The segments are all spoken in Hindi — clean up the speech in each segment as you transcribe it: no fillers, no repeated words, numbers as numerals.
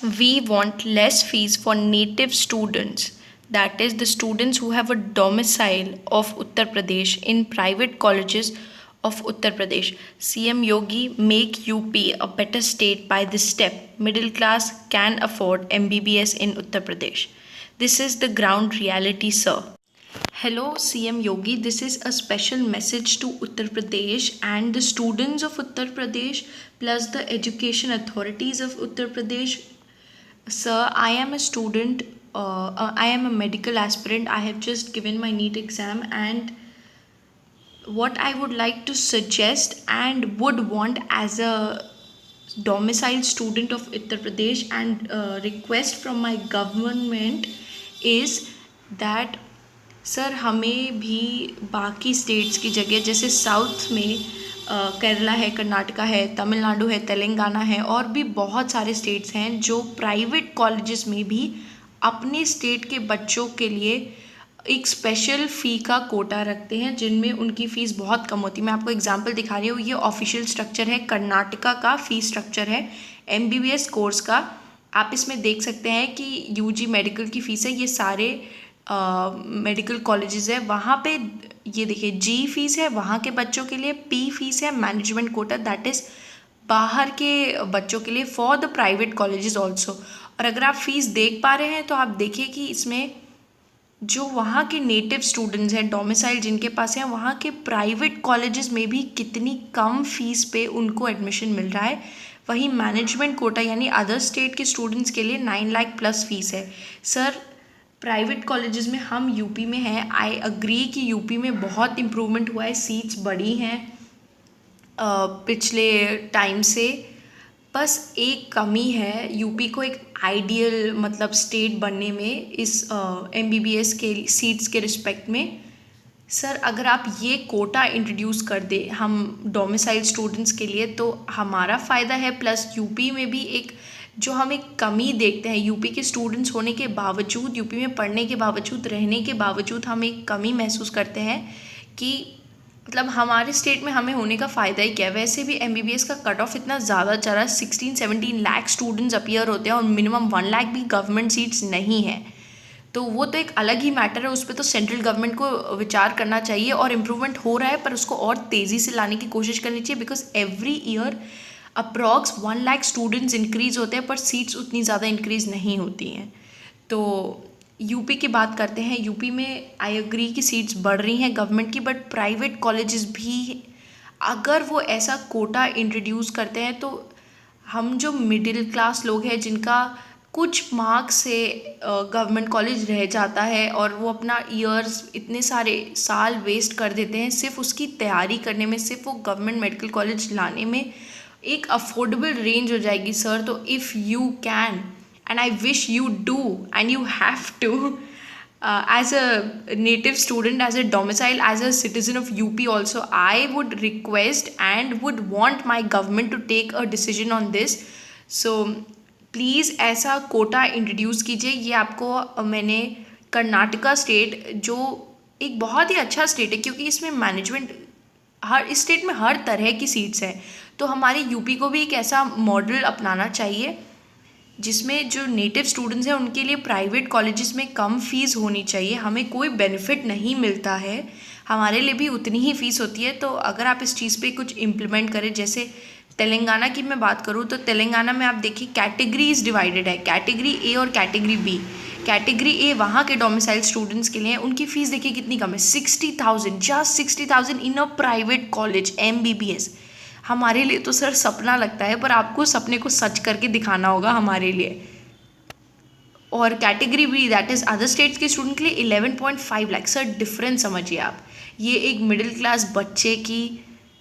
We want less fees for native students, that is, the students who have a domicile of Uttar Pradesh in private colleges of Uttar Pradesh. CM Yogi make UP a better state by this step. Middle class can afford MBBS in Uttar Pradesh. This is the ground reality, sir. Hello, CM Yogi. This is a special message to Uttar Pradesh and the students of Uttar Pradesh, plus the education authorities of Uttar Pradesh. Sir, I am a student. I am a medical aspirant. I have just given my NEET exam, and what I would like to suggest and would want as a domiciled student of Uttar Pradesh and request from my government is that sir हमें भी बाकी स्टेट्स की जगह, जैसे साउथ में केरला है, कर्नाटका है, तमिलनाडु है, तेलंगाना है और भी बहुत सारे स्टेट्स हैं जो प्राइवेट कॉलेजेस में भी अपने स्टेट के बच्चों के लिए एक स्पेशल फ़ी का कोटा रखते हैं जिनमें उनकी फ़ीस बहुत कम होती है. मैं आपको एग्जांपल दिखा रही हूँ. ये ऑफिशियल स्ट्रक्चर है, कर्नाटका का फ़ी स्ट्रक्चर है MBBS कोर्स का. आप इसमें देख सकते हैं कि UG मेडिकल की फ़ीस है. ये सारे मेडिकल कॉलेजेस है. वहाँ पे ये देखिए G फीस है वहाँ के बच्चों के लिए, P फीस है मैनेजमेंट कोटा, दैट इज़ बाहर के बच्चों के लिए for the private colleges also. और अगर आप फीस देख पा रहे हैं तो आप देखिए कि इसमें जो वहाँ के नेटिव स्टूडेंट्स हैं, डोमिसाइल जिनके पास हैं, वहाँ के प्राइवेट कॉलेजेस में भी कितनी कम फीस पे उनको एडमिशन मिल रहा है. वहीं मैनेजमेंट कोटा यानी अदर स्टेट के स्टूडेंट्स के लिए 9 लाख प्लस फीस है. सर प्राइवेट कॉलेजेस में हम यूपी में हैं. आई अग्री कि यूपी में बहुत इम्प्रूवमेंट हुआ है, सीट्स बढ़ी हैं पिछले टाइम से. बस एक कमी है यूपी को एक आइडियल मतलब स्टेट बनने में इस MBBS के सीट्स के रिस्पेक्ट में. सर अगर आप ये कोटा इंट्रोड्यूस कर दे हम डोमिसाइल स्टूडेंट्स के लिए तो हमारा फ़ायदा है, प्लस यूपी में भी एक जो हम एक कमी देखते हैं यूपी के स्टूडेंट्स होने के बावजूद, यूपी में पढ़ने के बावजूद, रहने के बावजूद हम एक कमी महसूस करते हैं कि मतलब हमारे स्टेट में हमें होने का फ़ायदा ही क्या है. वैसे भी MBBS का कट ऑफ इतना ज़्यादा चल रहा है, 16-17 लाख स्टूडेंट्स अपीयर होते हैं और मिनिमम 1 लाख भी गवर्नमेंट सीट्स नहीं है. तो वो तो एक अलग ही मैटर है, उस पर तो सेंट्रल गवर्नमेंट को विचार करना चाहिए. और इम्प्रूवमेंट हो रहा है पर उसको और तेज़ी से लाने की कोशिश करनी चाहिए, because every year approx 1 lakh students increase होते हैं पर सीट्स उतनी ज़्यादा इंक्रीज़ नहीं होती हैं. तो यूपी की बात करते हैं. यूपी में आई एग्री कि सीट्स बढ़ रही हैं गवर्नमेंट की, बट प्राइवेट कॉलेजेस भी अगर वो ऐसा कोटा इंट्रोड्यूस करते हैं तो हम जो मिडिल क्लास लोग हैं जिनका कुछ मार्क्स से गवर्नमेंट कॉलेज रह जाता है और वो अपना ईयर्स इतने सारे साल वेस्ट कर देते हैं सिर्फ उसकी तैयारी करने में, सिर्फ वो गवर्नमेंट मेडिकल कॉलेज लाने में, एक अफोर्डेबल रेंज हो जाएगी सर. तो if you can and I wish you do and you have to as a native student, as a domicile, as a citizen of UP also, I would request and would want my government to take a decision on this. So please ऐसा कोटा इंट्रोड्यूस कीजिए. ये आपको मैंने कर्नाटका स्टेट जो एक बहुत ही अच्छा स्टेट है क्योंकि इसमें मैनेजमेंट हर इस स्टेट में हर तरह की सीट्स हैं, तो हमारे यूपी को भी एक ऐसा मॉडल अपनाना चाहिए जिसमें जो नेटिव स्टूडेंट्स हैं उनके लिए प्राइवेट कॉलेजेस में कम फ़ीस होनी चाहिए. हमें कोई बेनिफिट नहीं मिलता है, हमारे लिए भी उतनी ही फ़ीस होती है. तो अगर आप इस चीज़ पे कुछ इम्प्लीमेंट करें, जैसे तेलंगाना की मैं बात करूँ तो तेलंगाना में आप देखिए कैटेगरीज डिवाइडेड है, कैटेगरी A और कैटेगरी B. कैटेगरी A वहाँ के डोमिसाइल स्टूडेंट्स के लिए उनकी फ़ीस देखिए कितनी कम है, 60,000, just 60,000 in a private college MBBS. हमारे लिए तो सर सपना लगता है पर आपको सपने को सच करके दिखाना होगा हमारे लिए. और category B that is other states के स्टूडेंट के लिए 11.5 लाख. सर डिफरेंस समझिए आप, ये एक मिडिल क्लास बच्चे की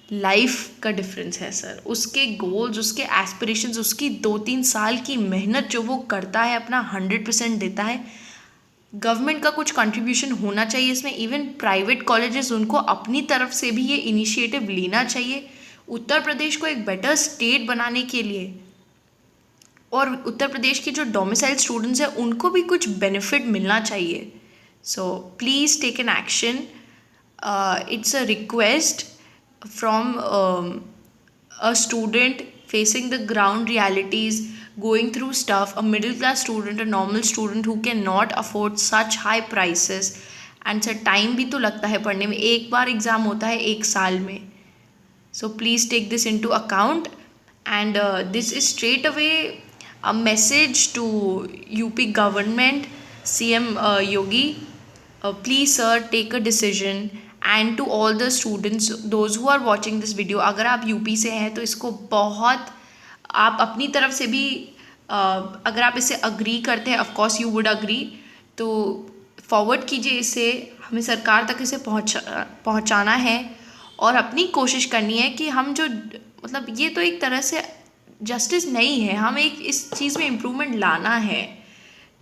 लाइफ का डिफरेंस है सर. उसके गोल्स, उसके एस्पिरेशंस, उसकी 2-3 साल की मेहनत जो वो करता है, अपना 100% देता है. गवर्नमेंट का कुछ कंट्रीब्यूशन होना चाहिए इसमें. इवन प्राइवेट कॉलेजेस उनको अपनी तरफ से भी ये इनिशिएटिव लेना चाहिए उत्तर प्रदेश को एक बेटर स्टेट बनाने के लिए. और उत्तर प्रदेश के जो डोमिसाइल स्टूडेंट्स हैं उनको भी कुछ बेनिफिट मिलना चाहिए. So please take an action. It's a request from a student facing the ground realities. going through stuff, a middle class student, a normal student who can not afford such high prices, and sir time भी तो लगता है पढ़ने में, एक बार एग्ज़ाम होता है एक साल में. So please take this into account, and this is straight away a message to UP government, CM Yogi. Please sir, take a decision, and to all the students, those who are watching this video, अगर आप यूपी से हैं तो इसको बहुत आप अपनी तरफ से भी अगर आप इसे अग्री करते हैं, of course you would agree, तो फॉरवर्ड कीजिए इसे, हमें सरकार तक इसे पहुंचाना है और अपनी कोशिश करनी है कि हम जो मतलब ये तो एक तरह से जस्टिस नहीं है, हमें एक इस चीज़ में इम्प्रूवमेंट लाना है.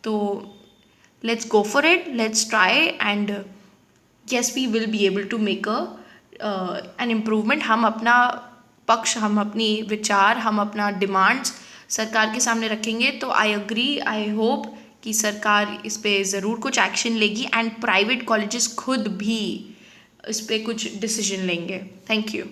तो let's go for it, let's try, and yes we will be able to make an improvement. हम अपना पक्ष, हम अपनी विचार, हम अपना डिमांड्स सरकार के सामने रखेंगे. तो आई अग्री, आई होप कि सरकार इस पे ज़रूर कुछ एक्शन लेगी, एंड प्राइवेट कॉलेजेस खुद भी इस पे कुछ डिसीजन लेंगे. Thank you.